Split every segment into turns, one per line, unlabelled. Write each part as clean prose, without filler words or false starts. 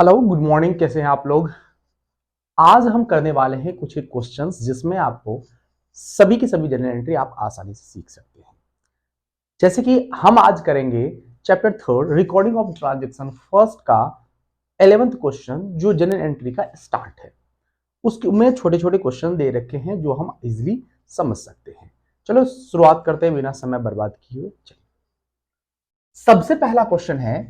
Hello good morning. कैसे हैं आप लोग। आज हम करने वाले हैं कुछ एक क्वेश्चंस जिसमें आपको सभी की सभी जनरल एंट्री आप आसानी से सीख सकते हैं। जैसे कि हम आज करेंगे chapter third recording of transaction first का 11th क्वेश्चन जो जनरल एंट्री का स्टार्ट है। उसके में छोटे छोटे क्वेश्चन दे रखे हैं जो हम इजिली समझ सकते हैं। चलो शुरुआत करते हैं बिना समय बर्बाद किए हुए। चलिए, सबसे पहला क्वेश्चन है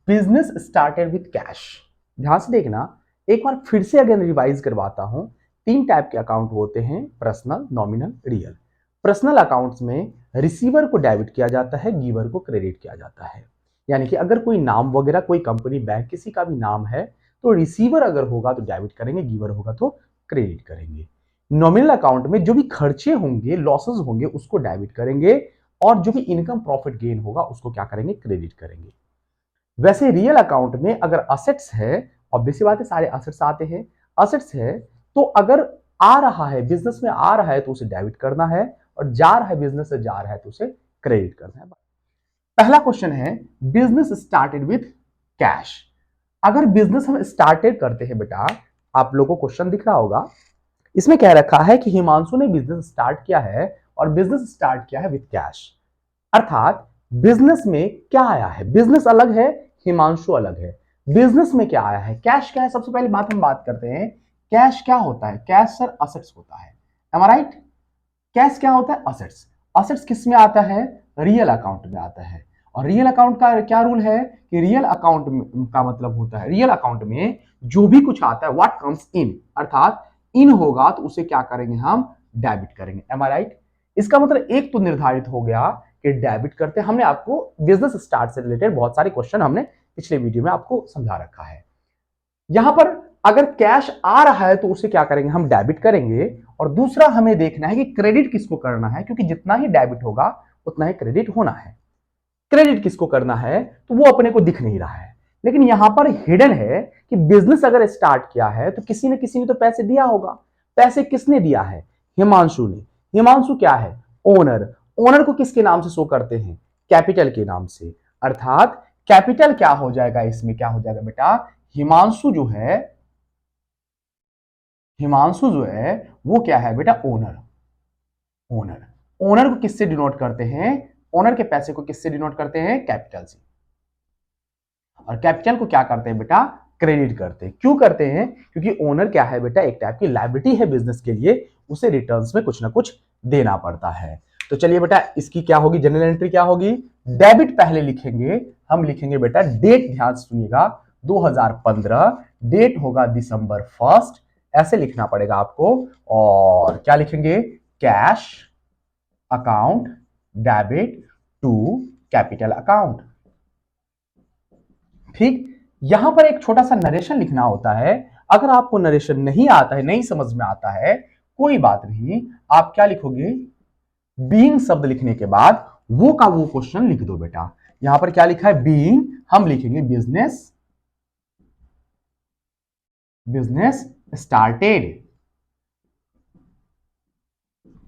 बिजनेस स्टार्टेड विथ कैश। ध्यान से देखना, एक बार फिर से अगर रिवाइज करवाता हूं। तीन टाइप के अकाउंट होते हैं, personal, nominal, real. Personal accounts में रिसीवर को डेबिट किया जाता है, गिवर को क्रेडिट किया जाता है। यानी कि अगर कोई नाम वगैरह, कोई कंपनी, बैंक, किसी का भी नाम है तो रिसीवर अगर होगा तो डेबिट करेंगे, गिवर होगा तो क्रेडिट करेंगे। नॉमिनल अकाउंट में जो भी खर्चे होंगे, लॉसेस होंगे, उसको डेबिट करेंगे और जो भी इनकम प्रॉफिट गेन होगा उसको क्या करेंगे, क्रेडिट करेंगे। वैसे रियल अकाउंट में अगर असेट्स है, ऑब्वियस बात है सारे असेट्स आते हैं, असेट्स है तो अगर आ रहा है, बिजनेस में आ रहा है तो उसे डेबिट करना है और जा रहा है, बिजनेस से जा रहा है तो उसे क्रेडिट करना है। पहला क्वेश्चन है बिजनेस स्टार्टेड विथ कैश। अगर बिजनेस हम स्टार्टेड करते हैं बेटा, आप लोगों को क्वेश्चन दिख रहा होगा, इसमें कह रखा है कि हिमांशु ने बिजनेस स्टार्ट किया है और बिजनेस स्टार्ट किया है विथ कैश। अर्थात बिजनेस में क्या आया है, बिजनेस अलग है, हिमांशु अलग है। बिजनेस में क्या आया है, कैश क्या है। सबसे पहले बात हम बात करते हैं, कैश क्या होता है। कैश सर असेट्स होता है, एम आई राइट। कैश क्या होता है, असेट्स। असेट्स किस में आता है, रियल अकाउंट में आता है। और रियल अकाउंट का क्या रूल है कि रियल अकाउंट का मतलब होता है, रियल अकाउंट में जो भी कुछ आता है व्हाट कम्स इन, अर्थात इन होगा तो उसे क्या करेंगे, हम डेबिट करेंगे, एम आई राइट। इसका मतलब एक तो निर्धारित हो गया कि डेबिट करते हैं। हमने आपको बिजनेस स्टार्ट से रिलेटेड बहुत सारे क्वेश्चन हमने पिछले वीडियो में आपको समझा रखा है। यहां पर अगर कैश आ रहा है तो उसे क्या करेंगे, हम डेबिट करेंगे। और दूसरा हमें देखना है कि क्रेडिट किसको करना है, क्योंकि जितना ही डेबिट होगा उतना ही क्रेडिट होना है। क्रेडिट किसको करना है तो वो अपने को दिख नहीं रहा है, लेकिन यहां पर हिडन है कि बिजनेस अगर स्टार्ट किया है तो किसी ने तो पैसे दिया होगा। पैसे किसने दिया है, हिमांशु ने। हिमांशु क्या है, ओनर। ओनर को किसके नाम से शो करते हैं, कैपिटल के नाम से। अर्थात कैपिटल क्या हो जाएगा, इसमें क्या हो जाएगा बेटा, हिमांशु जो है, हिमांशु जो है वो क्या है बेटा, ओनर। ओनर, ओनर को किससे डिनोट करते हैं, ओनर के पैसे को किससे डिनोट करते हैं, कैपिटल से। और कैपिटल को क्या करते हैं बेटा, क्रेडिट करते हैं। क्यों करते हैं, क्योंकि ओनर क्या है बेटा, एक टाइप की लायबिलिटी है बिजनेस के लिए, उसे रिटर्न्स में कुछ ना कुछ देना पड़ता है। तो चलिए बेटा, इसकी क्या होगी, जनरल एंट्री क्या होगी, डेबिट पहले लिखेंगे। हम लिखेंगे बेटा डेट, ध्यान सुनिएगा, 2015, डेट होगा दिसंबर 1, ऐसे लिखना पड़ेगा आपको। और क्या लिखेंगे, cash account debit to capital account. ठीक, यहां पर एक छोटा सा नरेशन लिखना होता है। अगर आपको नरेशन नहीं आता है, नहीं समझ में आता है, कोई बात नहीं, आप क्या लिखोगे, बीइंग शब्द लिखने के बाद वो का वो क्वेश्चन लिख दो बेटा। यहां पर क्या लिखा है, बीइंग, हम लिखेंगे बिजनेस, बिजनेस स्टार्टेड।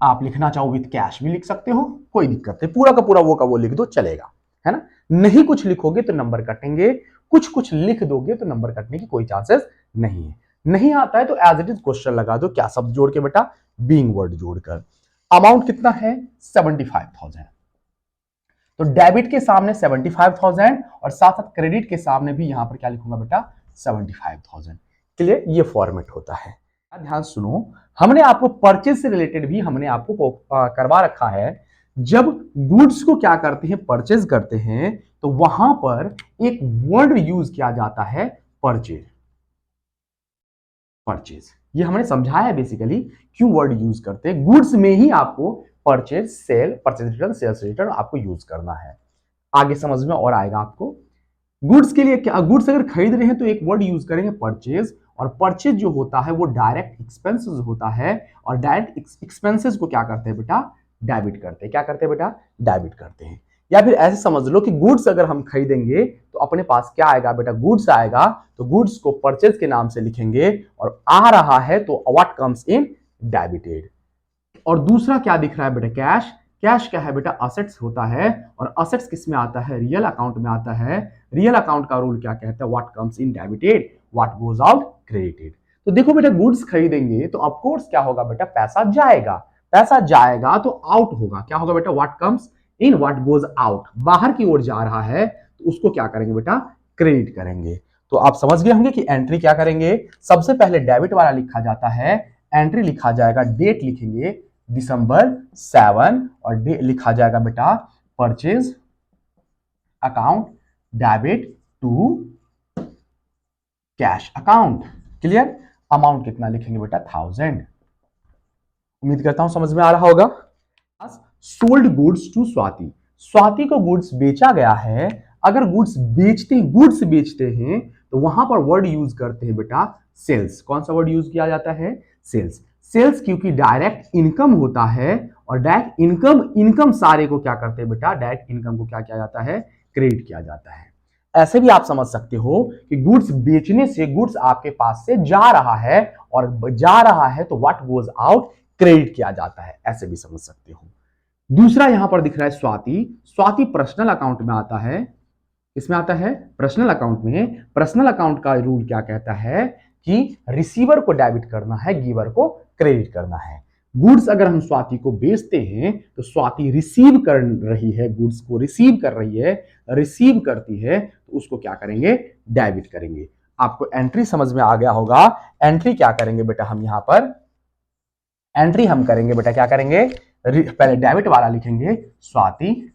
आप लिखना चाहो विथ कैश भी लिख सकते हो, कोई दिक्कत नहीं, पूरा का पूरा वो का वो लिख दो, चलेगा, है ना। नहीं कुछ लिखोगे तो नंबर कटेंगे, कुछ कुछ लिख दोगे तो नंबर कटने की कोई चांसेस नहीं है। नहीं आता है तो एज इट इज क्वेश्चन लगा दो, क्या शब्द जोड़ के बेटा, बीइंग वर्ड जोड़कर। अमाउंट कितना है, 75,000। तो डेबिट के सामने 75,000 और साथ साथ क्रेडिट के सामने भी यहां पर क्या लिखूंगा बेटा, 75,000। क्लियर, ये फॉर्मेट होता है। ध्यान सुनो, हमने आपको परचेज से रिलेटेड भी हमने आपको करवा रखा है। जब गुड्स को क्या करते हैं, परचेज करते हैं, तो वहां पर एक वर्ड यूज किया जाता है, परचेज। परचेज ये हमने समझाया है बेसिकली क्यों वर्ड यूज करते हैं। गुड्स में ही आपको purchase, sale, purchase return, sales return आपको यूज करना है। आगे समझ में और आएगा आपको। गुड्स के लिए क्या, गुड्स अगर खरीद रहे हैं तो एक वर्ड यूज करेंगे, परचेज। और परचेज जो होता है वो डायरेक्ट एक्सपेंसेस होता है, और डायरेक्ट एक्सपेंसेस को क्या करते हैं बेटा, डेबिट करते हैं। क्या करते हैं बेटा, डेबिट करते हैं। या फिर ऐसे समझ लो कि गुड्स अगर हम खरीदेंगे तो अपने पास क्या आएगा बेटा, गुड्स आएगा, तो गुड्स को परचेज के नाम से लिखेंगे, और आ रहा है तो व्हाट कम्स इन, डेबिटेड। और दूसरा क्या दिख रहा है बेटा, कैश। कैश क्या है बेटा, असेट्स होता है, और असेट्स किस में आता है, रियल अकाउंट में आता है। रियल अकाउंट का रूल क्या कहता है, what comes in debited, what goes out credited. तो देखो बेटा गुड्स खरीदेंगे तो ऑफ कोर्स क्या होगा बेटा, पैसा जाएगा, पैसा जाएगा तो आउट होगा, क्या होगा बेटा, what comes in what goes out, बाहर की ओर जा रहा है तो उसको क्या करेंगे बेटा, क्रेडिट करेंगे। तो आप समझ गए होंगे कि एंट्री क्या करेंगे, सबसे पहले डेबिट वाला लिखा जाता है, एंट्री लिखा जाएगा, डेट लिखेंगे दिसंबर 7 और लिखा जाएगा बेटा purchase account debit to cash account. Clear, amount कितना लिखेंगे बेटा 1000। उम्मीद करता हूं समझ में आ रहा होगा। Sold goods to Swati, Swati को गुड्स बेचा गया है। अगर गुड्स बेचते हैं तो वहां पर वर्ड यूज करते हैं बेटा सेल्स। कौन सा वर्ड यूज किया जाता है, सेल्स। सेल्स क्योंकि डायरेक्ट इनकम होता है और डायरेक्ट इनकम सारे को क्या करते हैं बेटा, डायरेक्ट इनकम को क्या किया जाता है, क्रेडिट किया जाता है। ऐसे भी आप समझ सकते हो कि गुड्स बेचने से गुड्स आपके पास से जा रहा है और जा रहा है तो व्हाट गोज आउट क्रेडिट किया जाता है, ऐसे भी समझ सकते हो। दूसरा यहां पर दिख रहा है स्वाति, स्वाति पर्सनल अकाउंट में आता है। इसमें आता है पर्सनल अकाउंट में। पर्सनल अकाउंट का रूल क्या कहता है कि रिसीवर को डेबिट करना है, गिवर को क्रेडिट करना है। गुड्स अगर हम स्वाति को बेचते हैं तो स्वाति रिसीव कर रही है, गुड्स को रिसीव कर रही है, रिसीव करती है तो उसको क्या करेंगे, डेबिट करेंगे। आपको एंट्री समझ में आ गया होगा। एंट्री क्या करेंगे बेटा, हम यहां पर एंट्री हम करेंगे बेटा, क्या करेंगे, पहले डेबिट वाला लिखेंगे Swati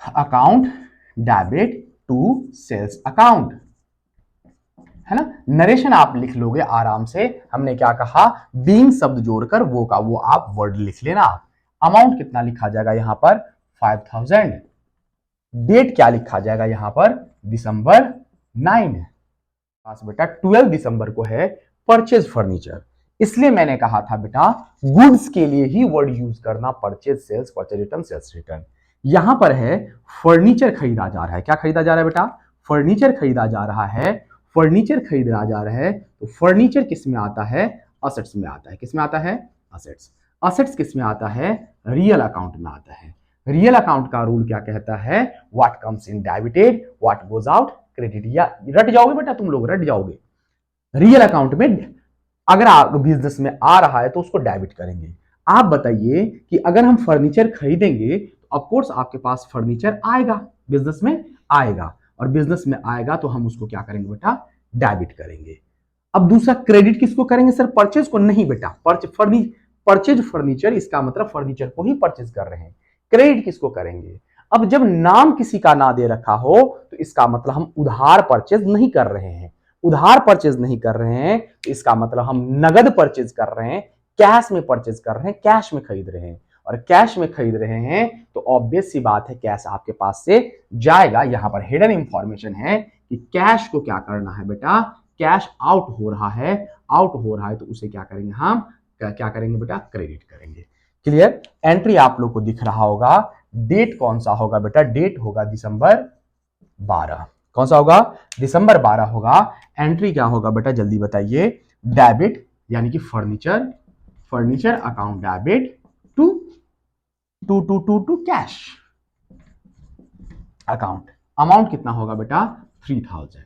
account debit to sales account, है ना। नरेशन आप लिख लोगे आराम से। हमने क्या कहा, बीइंग शब्द जोड़कर वो का वो आप वर्ड लिख लेना। अमाउंट कितना लिखा जाएगा यहां पर 5000। डेट क्या लिखा जाएगा यहां पर, दिसंबर 9। पास बेटा 12 दिसंबर को है परचेज फर्नीचर, इसलिए मैंने कहा था बेटा गुड्स के लिए ही वर्ड यूज करना, purchase sales, purchase return, sales return. यहां पर है फर्नीचर खरीदा जा रहा है। क्या खरीदा जा रहा है बेटा, फर्नीचर खरीदा जा रहा है। फर्नीचर खरीदा जा रहा है तो फर्नीचर किस में आता है, असेट्स में आता है। किस में आता है, असेट्स। असेट्स किस में आता है, रियल अकाउंट में आता है। रियल अकाउंट का रूल क्या कहता है, what comes in debited what goes out credit. या रट जाओगे बेटा, तुम लोग रट जाओगे। रियल अकाउंट में अगर आप बिजनेस में आ रहा है तो उसको डेबिट करेंगे। आप बताइए कि अगर हम फर्नीचर खरीदेंगे तो ऑफ कोर्स आपके पास फर्नीचर आएगा, बिजनेस में आएगा, और बिजनेस में आएगा तो हम उसको क्या करेंगे बेटा, डेबिट करेंगे। अब दूसरा क्रेडिट किसको करेंगे सर, परचेज को नहीं बेटा, परचेज फर्नीचर, इसका मतलब फर्नीचर को ही परचेज कर रहे हैं। क्रेडिट किसको करेंगे, अब जब नाम किसी का ना दे रखा हो तो इसका मतलब हम उधार परचेज नहीं कर रहे हैं। उधार परचेज नहीं कर रहे हैं तो इसका मतलब हम नगद परचेज कर रहे हैं, कैश में परचेज कर रहे हैं, कैश में खरीद रहे हैं। और कैश में खरीद रहे हैं तो ऑब्वियस सी बात है कैश आपके पास से जाएगा। यहां पर हिडन इंफॉर्मेशन है कि कैश को क्या करना है बेटा, कैश आउट हो रहा है, आउट हो रहा है तो उसे क्या करेंगे, हम क्या करेंगे बेटा, क्रेडिट करेंगे। क्लियर, एंट्री आप लोग को दिख रहा होगा। डेट कौन सा होगा बेटा, डेट होगा दिसंबर 12। कौन सा होगा, दिसंबर 12 होगा। एंट्री क्या होगा बेटा, जल्दी बताइए, डेबिट यानी कि furniture, furniture account debit to cash account. Amount कितना होगा बेटा 3000।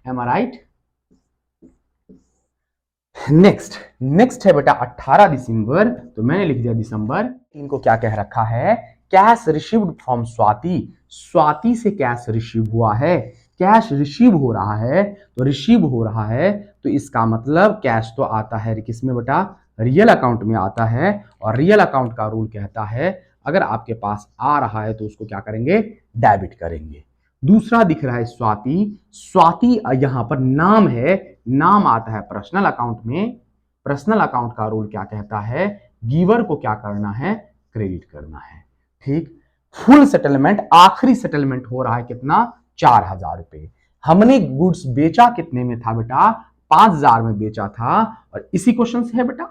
एम आई राइट। नेक्स्ट है बेटा 18 दिसंबर, तो मैंने लिख दिया दिसंबर। इनको क्या कह रखा है, cash received from Swati, Swati से कैश रिसीव हुआ है। कैश रिसीव हो रहा है तो रिसीव हो रहा है तो इसका मतलब कैश तो आता है किसमें बेटा, रियल अकाउंट में आता है। और रियल अकाउंट का रूल कहता है अगर आपके पास आ रहा है तो उसको क्या करेंगे, डेबिट करेंगे। दूसरा दिख रहा है स्वाति, स्वाति यहां पर नाम है, नाम आता है पर्सनल अकाउंट में। पर्सनल अकाउंट का रूल क्या कहता है, गिवर को क्या करना है, क्रेडिट करना है। ठीक, फुल सेटलमेंट, आखिरी सेटलमेंट हो रहा है कितना, 4000 रुपए। हमने गुड्स बेचा कितने में था बेटा, 5000 में बेचा था। और इसी क्वेश्चन से है बेटा,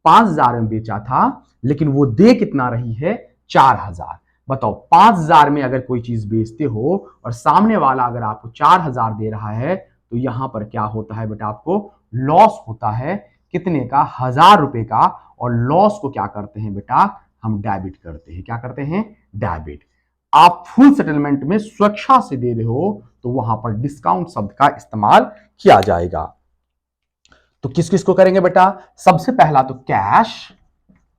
5000 में बेचा था लेकिन वो दे कितना रही है, 4000। बताओ 5000 में अगर कोई चीज बेचते हो और सामने वाला अगर आपको 4000 दे रहा है तो यहां पर क्या होता है बेटा, आपको लॉस होता है कितने का, 1000 रुपए का। और लॉस को क्या करते हैं बेटा, हम डेबिट करते हैं। क्या करते हैं, डेबिट। आप फुल सेटलमेंट में स्वेच्छा से दे रहे हो तो वहां पर डिस्काउंट शब्द का इस्तेमाल किया जाएगा। तो किस किस को करेंगे बेटा? सबसे पहला तो कैश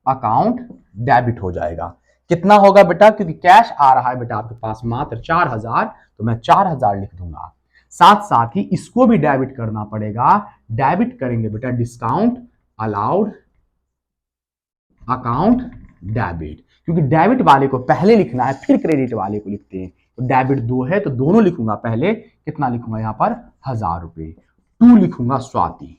अकाउंट डेबिट हो जाएगा। कितना होगा बेटा? क्योंकि कैश आ रहा है बेटा आपके पास मात्र 4000, तो मैं 4000 लिख दूंगा। साथ साथ ही इसको भी डेबिट करना पड़ेगा। डेबिट करेंगे बेटा डिस्काउंट अलाउड अकाउंट डेबिट, क्योंकि डेबिट वाले को पहले लिखना है फिर क्रेडिट वाले को लिखते हैं। तो डेबिट 2 है तो दोनों लिखूंगा पहले। कितना लिखूंगा यहां पर? 1000 रुपए। 2 लिखूंगा स्वाति।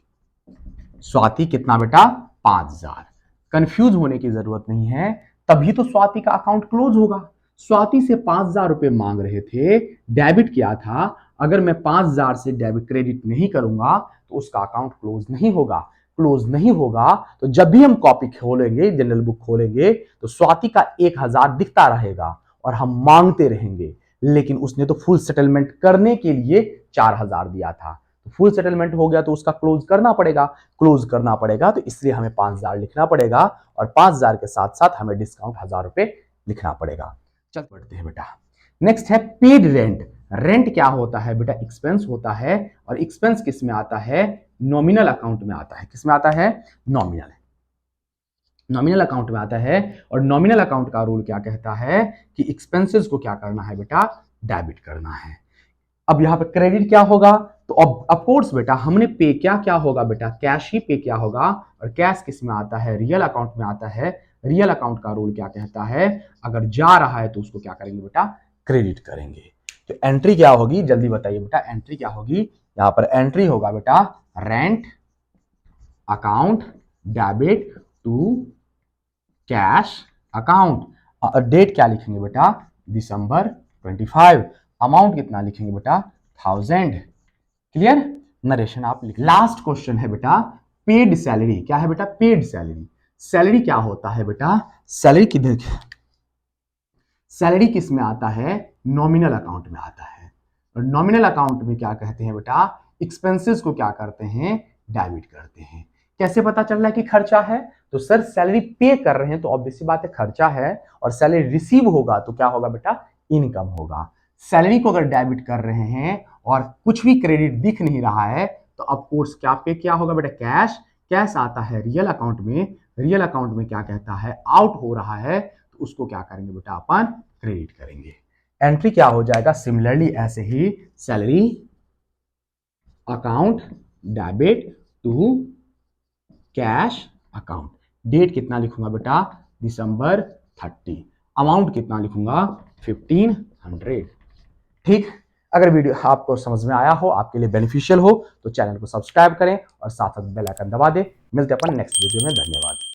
स्वाति कितना बेटा? 5000। कंफ्यूज होने की जरूरत नहीं है, तभी तो स्वाति का अकाउंट क्लोज होगा। स्वाति से 5000 रुपए मांग रहे थे, डेबिट किया था। अगर मैं 5000 से डेबिट क्रेडिट नहीं करूंगा तो उसका अकाउंट क्लोज नहीं होगा। क्लोज नहीं होगा तो जब भी हम कॉपी खोलेंगे, जनरल बुक खोलेंगे, तो स्वाति का 1000 दिखता रहेगा और हम मांगते रहेंगे। लेकिन उसने तो फुल सेटलमेंट करने के लिए 4000 दिया था, तो फुल सेटलमेंट हो गया तो उसका क्लोज करना पड़ेगा। क्लोज करना पड़ेगा तो इसलिए हमें 5000 लिखना पड़ेगा और 5000 के साथ साथ हमें डिस्काउंट 1000 रुपए लिखना पड़ेगा। चल बढ़ते हैं बेटा। नेक्स्ट है पेड रेंट। रेंट क्या होता है बेटा? एक्सपेंस होता है, और एक्सपेंस किस में आता है? नॉमिनल अकाउंट में आता है। किस में आता है? नॉमिनल। नॉमिनल अकाउंट में आता है। और नॉमिनल अकाउंट का रूल क्या कहता है कि एक्सपेंसेस को क्या करना है बेटा? डेबिट करना है। अब यहां पे क्रेडिट क्या होगा? तो अब ऑफ कोर्स बेटा हमने पे क्या क्या होगा बेटा? कैश ही पे क्या होगा। और कैश किस में आता है? रियल अकाउंट में आता है। रियल अकाउंट का रूल क्या कहता है? अगर जा रहा है तो उसको क्या करेंगे बेटा? क्रेडिट करेंगे। तो एंट्री क्या होगी? जल्दी बताइए बेटा, एंट्री क्या होगी? यहां पर एंट्री होगा बेटा rent account debit to cash account. Date क्या लिखेंगे बेटा? दिसंबर 25। अमाउंट कितना लिखेंगे बेटा? 1000। क्लियर? नरेशन आप लिख। लास्ट क्वेश्चन है बेटा पेड सैलरी। क्या है बेटा? Paid salary. सैलरी क्या होता है बेटा? सैलरी की देखिए, सैलरी किस में आता है? नॉमिनल अकाउंट में आता है। और नॉमिनल अकाउंट में क्या कहते हैं बेटा? एक्सपेंसेस को क्या करते हैं? डेबिट करते हैं। कैसे पता चल रहा है कि खर्चा है? तो सर सैलरी पे कर रहे हैं तो ऑब्वियस सी बात है खर्चा है, और सैलरी रिसीव होगा तो क्या होगा बेटा? इनकम होगा। सैलरी को अगर डेबिट कर रहे हैं और कुछ भी क्रेडिट दिख नहीं रहा है तो ऑफ कोर्स क्या पे क्या होगा बेटा? कैश। कैश आता है रियल अकाउंट में। रियल अकाउंट में क्या कहता है? आउट हो रहा है, तो उसको क्या करेंगे बेटा? अपन क्रेडिट करेंगे। एंट्री क्या हो जाएगा? सिमिलरली ऐसे ही salary account debit to cash account. Date कितना लिखूंगा बेटा? दिसंबर 30। अमाउंट कितना लिखूंगा? 1500। ठीक। अगर वीडियो आपको समझ में आया हो, आपके लिए बेनिफिशियल हो, तो चैनल को सब्सक्राइब करें और साथ साथ बेल आइकन दबा दें। मिलते हैं अपन नेक्स्ट वीडियो में। धन्यवाद।